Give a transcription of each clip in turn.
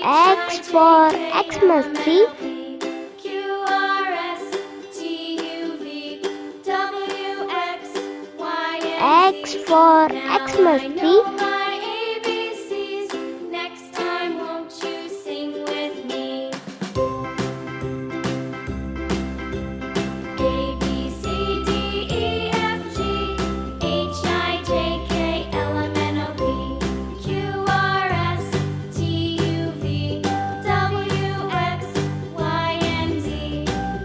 X for Xmas tree. X for Xmas tree. Next time, won't you sing with me? A B C D E F G H I J K L M N O P Q R S T U V W X Y and Z.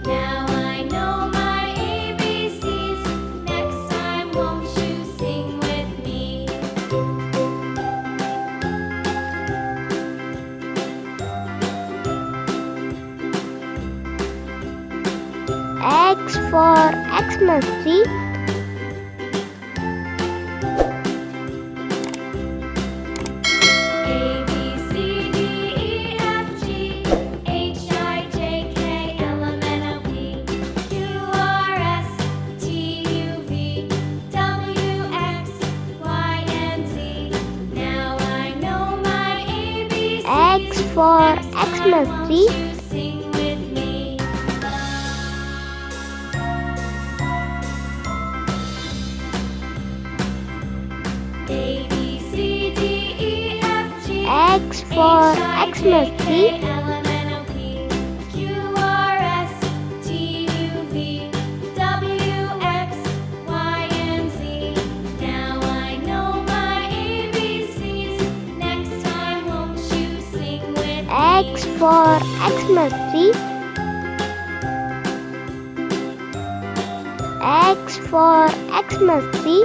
Now I know my ABCs. Next time, won't you sing with me? X for Xmas tree. A B C D E F G H I J K L M N O P Q R S T U V W X Y and Z. Now I know my ABCs. X for Next time, Xmas won't tree. you sing with me? A B C D E F G X for Xmas tree. X for Xmas tree. X for Xmas tree.